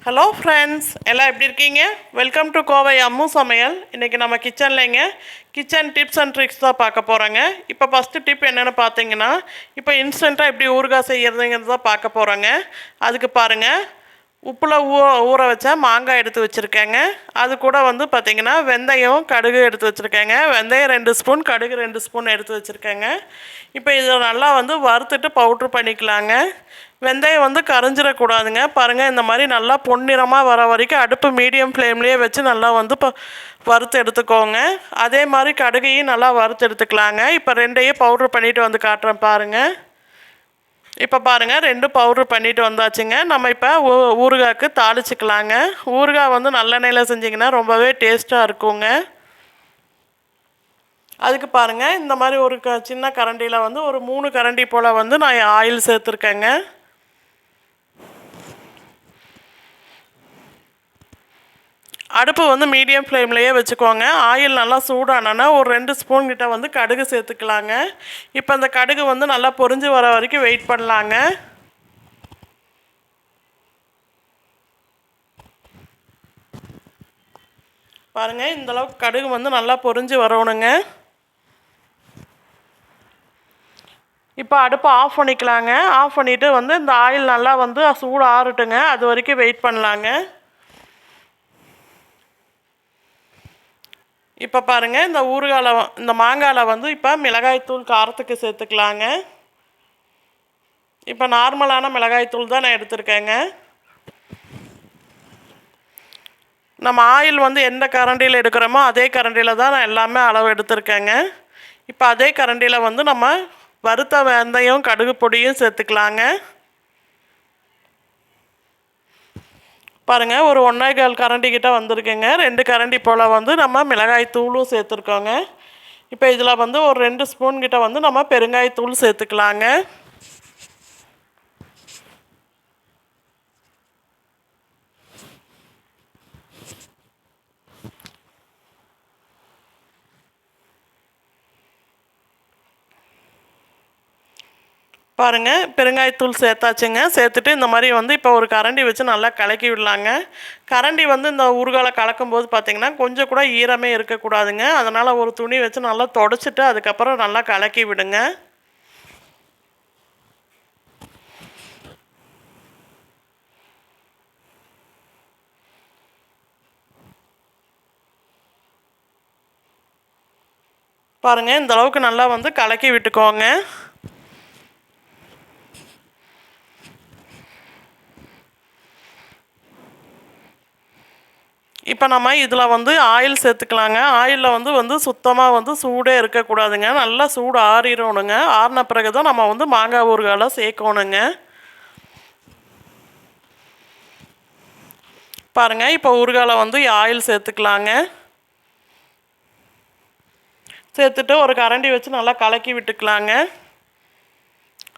Hello friends, எல்லாம் எப்படி இருக்கீங்க? வெல்கம் டு கோவை அம்மு சமையல். இன்றைக்கி நம்ம கிச்சன்லைங்க கிச்சன் டிப்ஸ் அண்ட் ட்ரிக்ஸ் தான் பார்க்க போகிறோங்க. இப்போ ஃபஸ்ட்டு டிப் என்னென்னு பார்த்தீங்கன்னா, இப்போ இன்ஸ்டண்ட்டாக எப்படி ஊறுகாய் செய்கிறதுங்கிறது தான் பார்க்க போகிறோங்க. அதுக்கு பாருங்கள், உப்பில் ஊற வச்ச மாங்காய் எடுத்து வச்சுருக்கேங்க. அது கூட பார்த்திங்கன்னா வெந்தயம் கடுகு எடுத்து வச்சுருக்கேங்க. வெந்தயம் 2 ஸ்பூன், கடுகு 2 ஸ்பூன் எடுத்து வச்சுருக்கேங்க. இப்போ இதை நல்லா வறுத்துட்டு பவுட்ரு பண்ணிக்கலாங்க. வெந்தயம் கரைஞ்சிடக்கூடாதுங்க. பாருங்கள், இந்த மாதிரி நல்லா பொன்னிறமாக வர வரைக்கும் அடுப்பு மீடியம் ஃப்ளேம்லேயே வச்சு நல்லா வறுத்து எடுத்துக்கோங்க. அதே மாதிரி கடுகையும் நல்லா வறுத்து எடுத்துக்கலாங்க. இப்போ ரெண்டையும் பவுட்ரு பண்ணிவிட்டு காட்டுறேன் பாருங்கள். இப்போ பாருங்கள், 2 பவுட்ரு பண்ணிவிட்டு வந்தாச்சுங்க. நம்ம இப்போ ஊறுகாய்க்கு தாளிச்சிக்கலாங்க. ஊறுகாய் நல்லெண்ணெயில் செஞ்சிங்கன்னா ரொம்பவே டேஸ்ட்டாக இருக்குங்க. அதுக்கு பாருங்கள், இந்த மாதிரி ஒரு சின்ன கரண்டியில் ஒரு 3 கரண்டி போல் நான் ஆயில் சேர்த்துருக்கேங்க. அடுப்பு மீடியம் ஃப்ளேம்லேயே வச்சுக்கோங்க. ஆயில் நல்லா சூடானோன்னா ஒரு 2 ஸ்பூன் கிட்ட கடுகு சேர்த்துக்கலாங்க. இப்போ அந்த கடுகு நல்லா பொரிஞ்சு வர வரைக்கும் வெயிட் பண்ணலாங்க. பாருங்கள், இந்தளவுக்கு கடுகு நல்லா பொரிஞ்சு வரணுங்க. இப்போ அடுப்பை ஆஃப் பண்ணிக்கலாங்க. ஆஃப் பண்ணிவிட்டு இந்த ஆயில் நல்லா சூடு ஆறட்டுங்க. அது வரைக்கும் வெயிட் பண்ணலாங்க. இப்போ பாருங்கள், இந்த ஊறுகாயில் இந்த மாங்காயில் இப்போ மிளகாய்த்தூள் காரத்துக்கு சேர்த்துக்கலாங்க. இப்போ நார்மலான மிளகாய்த்தூள் தான் நான் எடுத்திருக்கேங்க. நம்ம ஆயில் எந்த கரண்டியில் எடுக்கிறோமோ அதே கரண்டியில் தான் நான் எல்லாமே அளவு எடுத்திருக்கேங்க. இப்போ அதே கரண்டியில் நம்ம வறுத்த வெந்தயம் கடுகு பொடியும் சேர்த்துக்கலாங்க. பாருங்கள், ஒரு 1.25 கரண்டி கிட்ட வந்திருக்குங்க. 2 கரண்டி போல் நம்ம மிளகாய் தூளும் சேர்த்துருக்கோங்க. இப்போ இதில் ஒரு 2 ஸ்பூன் கிட்ட நம்ம பெருங்காயத்தூள் சேர்த்துக்கலாங்க. பாருங்கள், பெருங்காயத்தூள் சேர்த்தாச்சுங்க. சேர்த்துட்டு இந்த மாதிரி இப்போ ஒரு கரண்டி வச்சு நல்லா கலக்கி விடலாங்க. கரண்டி இந்த ஊறுகாயில் கலக்கும்போது பார்த்திங்கன்னா கொஞ்சம் கூட ஈரமே இருக்கக்கூடாதுங்க. அதனால் ஒரு துணி வச்சு நல்லா தொடச்சிட்டு அதுக்கப்புறம் நல்லா கலக்கி விடுங்க. பாருங்கள், இந்த அளவுக்கு நல்லா கலக்கி விட்டுக்கோங்க. இப்போ நம்ம இதில் ஆயில் சேர்த்துக்கலாங்க. ஆயிலில் சுத்தமாக சூடே இருக்கக்கூடாதுங்க. நல்லா சூடு ஆறிடணுங்க. ஆறின பிறகு தான் நம்ம மாங்காய் ஊறுகாயில் சேர்க்கணுங்க. பாருங்கள், இப்போ ஊறுகாயில் ஆயில் சேர்த்துக்கலாங்க. சேர்த்துட்டு ஒரு கரண்டி வச்சு நல்லா கலக்கி விட்டுக்கலாங்க.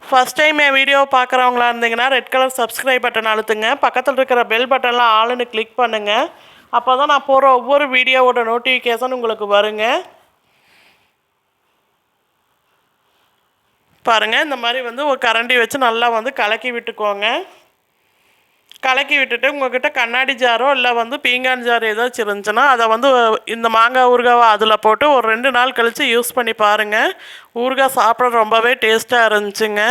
ஃபஸ்ட் டைம் என் வீடியோவை பார்க்குறவங்களா இருந்தீங்கன்னா ரெட் கலர் சப்ஸ்கிரைப் பட்டன் அழுத்துங்க. பக்கத்தில் இருக்கிற பெல் பட்டனில் ஆளுன்னு கிளிக் பண்ணுங்கள். அப்போ தான் நான் போகிற ஒவ்வொரு வீடியோவோட நோட்டிஃபிகேஷன் உங்களுக்கு வருங்க. பாருங்கள், இந்த மாதிரி ஒரு கரண்டி வச்சு நல்லா கலக்கி விட்டுக்கோங்க. கலக்கி விட்டுட்டு உங்கள்கிட்ட கண்ணாடி ஜாரோ இல்லை பீங்கான் ஜார் ஏதாச்சும் இருந்துச்சுன்னா அதை இந்த மாங்காய் ஊறுகாவை அதில் போட்டு ஒரு 2 நாள் கழித்து யூஸ் பண்ணி பாருங்கள். ஊறுகாய் சாப்பிட ரொம்பவே டேஸ்ட்டாக இருந்துச்சுங்க.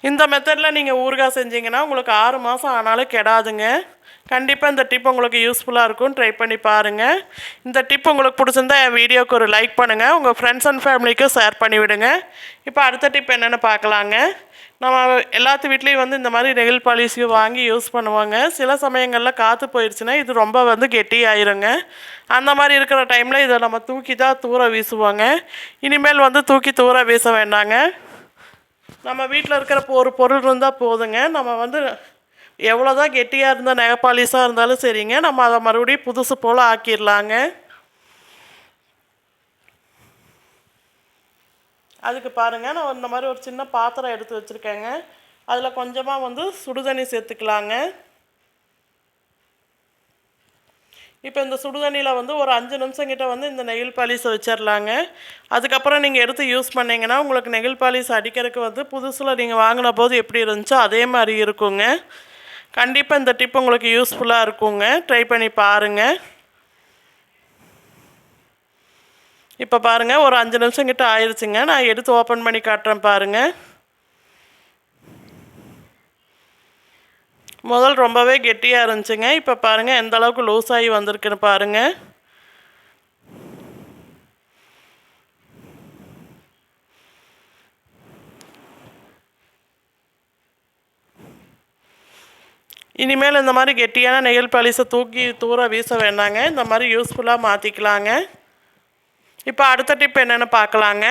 இந்த மெத்தடில் நீங்கள் ஊறுகாய் செஞ்சிங்கன்னா உங்களுக்கு 6 மாதம் ஆனாலும் கெடாதுங்க. கண்டிப்பாக இந்த டிப் உங்களுக்கு யூஸ்ஃபுல்லாக இருக்கும். ட்ரை பண்ணி பாருங்கள். இந்த டிப் உங்களுக்கு பிடிச்சிருந்தா என் வீடியோவுக்கு ஒரு லைக் பண்ணுங்கள். உங்கள் ஃப்ரெண்ட்ஸ் அண்ட் ஃபேமிலிக்கும் ஷேர் பண்ணிவிடுங்க. இப்போ அடுத்த டிப் என்னென்னு பார்க்கலாங்க. நம்ம எல்லாத்து வீட்லேயும் இந்த மாதிரி நெகில் பாலிஷையும் வாங்கி யூஸ் பண்ணுவாங்க. சில சமயங்களில் காற்று போயிடுச்சுன்னா இது ரொம்ப கெட்டி ஆயிருங்க. அந்த மாதிரி இருக்கிற டைமில் இதை நம்ம தூக்கி தான் தூர வீசுவாங்க. இனிமேல் தூக்கி தூர வீச வேண்டாங்க. நம்ம வீட்டில் இருக்கிற ஒரு பொருள் இருந்தால் போதுங்க. நம்ம எவ்வளோ தான் கெட்டியாக இருந்தால் நெகப்பாலிஷாக இருந்தாலும் சரிங்க, நம்ம அதை மறுபடியும் புதுசு போல் ஆக்கிடலாங்க. அதுக்கு பாருங்கள், நான் இந்த மாதிரி ஒரு சின்ன பாத்திரம் எடுத்து வச்சுருக்கேங்க. அதில் கொஞ்சமாக சுடுதண்ணி சேர்த்துக்கலாங்க. இப்போ இந்த சுடுதண்ணியில் ஒரு 5 நிமிஷம் கிட்ட இந்த நெகில் பாலிஷை வச்சிடலாங்க. அதுக்கப்புறம் நீங்கள் எடுத்து யூஸ் பண்ணிங்கன்னா உங்களுக்கு நெகில் பாலிஷ் அடிக்கிறதுக்கு புதுசில் நீங்கள் வாங்கின போது எப்படி இருந்துச்சோ அதே மாதிரி இருக்குங்க. கண்டிப்பாக இந்த டிப் உங்களுக்கு யூஸ்ஃபுல்லாக இருக்குங்க. ட்ரை பண்ணி பாருங்கள். இப்போ பாருங்கள், ஒரு 5 நிமிஷம் கிட்ட ஆயிடுச்சுங்க. நான் எடுத்து ஓப்பன் பண்ணி காட்டுறேன் பாருங்கள். முதல் ரொம்பவே கெட்டியாக இருந்துச்சுங்க. இப்போ பாருங்கள் எந்த அளவுக்கு லூஸ் ஆகி வந்திருக்குன்னு பாருங்கள். இனிமேல் இந்த மாதிரி கெட்டியான நெயில் பாலிஷை தூக்கி தூர வீச வேண்டாங்க. இந்த மாதிரி யூஸ்ஃபுல்லாக மாற்றிக்கலாங்க. இப்போ அடுத்த டிப் என்னென்னு பார்க்கலாங்க.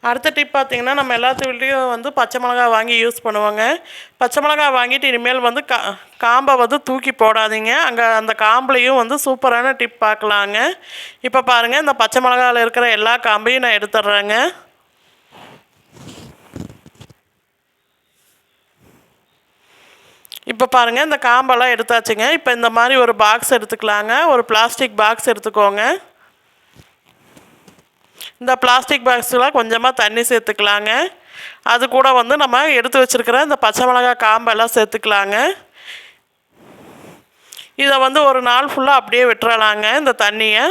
அடுத்த டிப் பார்த்திங்கன்னா, நம்ம எல்லாத்து வீட்லேயும் வந்து பச்சை மிளகா வாங்கி யூஸ் பண்ணுவோங்க. பச்சை மிளகா வாங்கிட்டு இனிமேல் வந்து காம்பை வந்து தூக்கி போடாதீங்க. அங்கே அந்த காம்புலேயும் வந்து சூப்பரான டிப் பார்க்கலாங்க. இப்போ பாருங்கள், இந்த பச்சை மிளகாவில் இருக்கிற எல்லா காம்பையும் நான் எடுத்துடுறேங்க. இப்போ பாருங்கள், இந்த காம்பெல்லாம் எடுத்தாச்சுங்க. இப்போ இந்த மாதிரி ஒரு பாக்ஸ் எடுத்துக்கலாங்க. ஒரு பிளாஸ்டிக் பாக்ஸ் எடுத்துக்கோங்க. இந்த பிளாஸ்டிக் பாக்ஸில் கொஞ்சமாக தண்ணி சேர்த்துக்கலாங்க. அது கூட வந்து நம்ம எடுத்து வச்சுருக்கிற இந்த பச்சை மிளகாய் காம்பெல்லாம் சேர்த்துக்கலாங்க. இதை வந்து ஒரு நாள் ஃபுல்லாக அப்படியே விட்டுறலாங்க. இந்த தண்ணியை,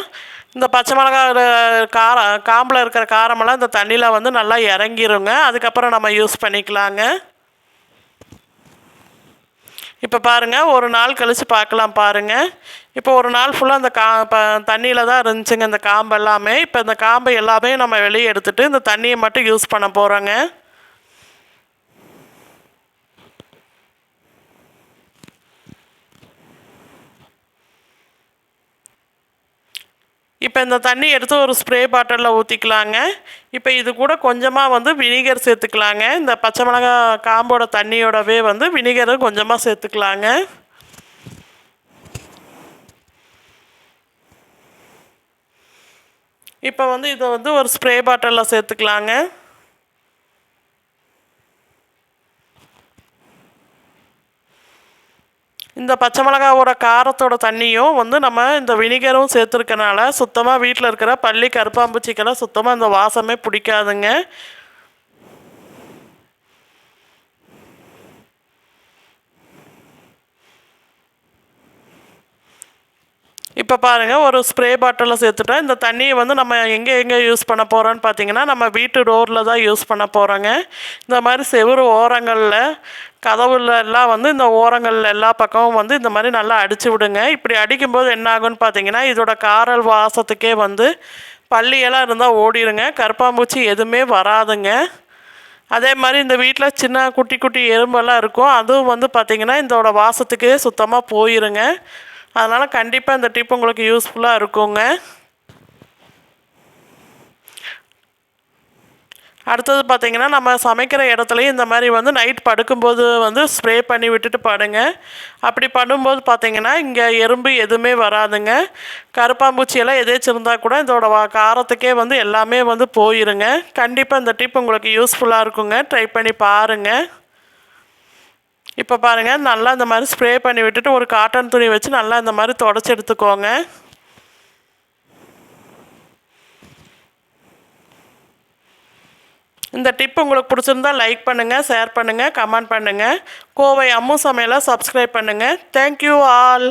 இந்த பச்சை மிளகாய் காம்பில் இருக்கிற காரமெல்லாம் இந்த தண்ணியில் வந்து நல்லா இறங்கிருங்க. அதுக்கப்புறம் நம்ம யூஸ் பண்ணிக்கலாங்க. இப்போ பாருங்கள், ஒரு நாள் கழித்து பார்க்கலாம் பாருங்கள். இப்போ ஒரு நாள் ஃபுல்லாக அந்த தண்ணியில் தான் இருந்துச்சுங்க இந்த காம்பு எல்லாமே. இப்போ இந்த காம்பு எல்லாமே நம்ம வெளியே எடுத்துகிட்டு இந்த தண்ணியை மட்டும் யூஸ் பண்ண போகிறோங்க. இப்போ இந்த தண்ணி எடுத்து ஒரு ஸ்ப்ரே பாட்டிலில் ஊற்றிக்கலாங்க. இப்போ இது கூட கொஞ்சமாக வந்து வினிகர் சேர்த்துக்கலாங்க. இந்த பச்சை மிளகாய் காம்போட தண்ணியோடவே வந்து வினிகரும் கொஞ்சமாக சேர்த்துக்கலாங்க. இப்போ வந்து இதை வந்து ஒரு ஸ்ப்ரே பாட்டிலில் சேர்த்துக்கலாங்க. இந்த பச்சை மிளகாவோட காரத்தோட தண்ணியும் வந்து நம்ம இந்த வினிகரும் சேர்த்துருக்கனால சுத்தமாக வீட்டில் இருக்கிற பல்லி கருப்பாம்பூச்சிக்கெல்லாம் சுத்தமாக இந்த வாசமே பிடிக்காதுங்க. இப்போ பாருங்கள், ஒரு ஸ்ப்ரே பாட்டிலில் சேர்த்துட்டேன். இந்த தண்ணியை வந்து நம்ம எங்கே யூஸ் பண்ண போகிறோன்னு பார்த்தீங்கன்னா, நம்ம வீட்டு டோரில் தான் யூஸ் பண்ண போகிறோங்க. இந்த மாதிரி செவுறு ஓரங்களில், கதவுல எல்லாம் வந்து இந்த ஓரங்களில் எல்லா பக்கமும் வந்து இந்த மாதிரி நல்லா அடித்து விடுங்க. இப்படி அடிக்கும்போது என்ன ஆகுன்னு பார்த்தீங்கன்னா, இதோட காரல் வாசத்துக்கே வந்து பல்லியெல்லாம் இருந்தால் ஓடிடுங்க. கருப்பாம்பூச்சி எதுவுமே வராதுங்க. அதே மாதிரி இந்த வீட்டில் சின்ன குட்டி குட்டி எறும்பெல்லாம் இருக்கும். அதுவும் வந்து பார்த்திங்கன்னா இதோட வாசத்துக்கே சுத்தமாக போயிருங்க. அதனால் கண்டிப்பாக இந்த டிப் உங்களுக்கு யூஸ்ஃபுல்லாக இருக்குங்க. அடுத்தது பார்த்திங்கன்னா, நம்ம சமைக்கிற இடத்துலையும் இந்த மாதிரி வந்து நைட் படுக்கும்போது வந்து ஸ்ப்ரே பண்ணி விட்டுட்டு படுங்க. அப்படி பண்ணும்போது பார்த்திங்கன்னா இங்கே எறும்பு எதுவுமே வராதுங்க. கருப்பாம்பூச்சியெல்லாம் எதாச்சும் இருந்தால் கூட இதோட காரத்துக்கே வந்து எல்லாமே வந்து போயிருங்க. கண்டிப்பாக இந்த டிப் உங்களுக்கு யூஸ்ஃபுல்லாக இருக்குங்க. ட்ரை பண்ணி பாருங்கள். இப்போ பாருங்கள், நல்லா இந்த மாதிரி ஸ்ப்ரே பண்ணி விட்டுட்டு ஒரு காட்டன் துணி வச்சு நல்லா இந்த மாதிரி தொடச்சி எடுத்துக்கோங்க. இந்த டிப் உங்களுக்கு பிடிச்சிருந்தா லைக் பண்ணுங்கள், ஷேர் பண்ணுங்கள், கமெண்ட் பண்ணுங்கள். கோவை அம்மு சமையலை சப்ஸ்கிரைப் பண்ணுங்கள். Thank you all.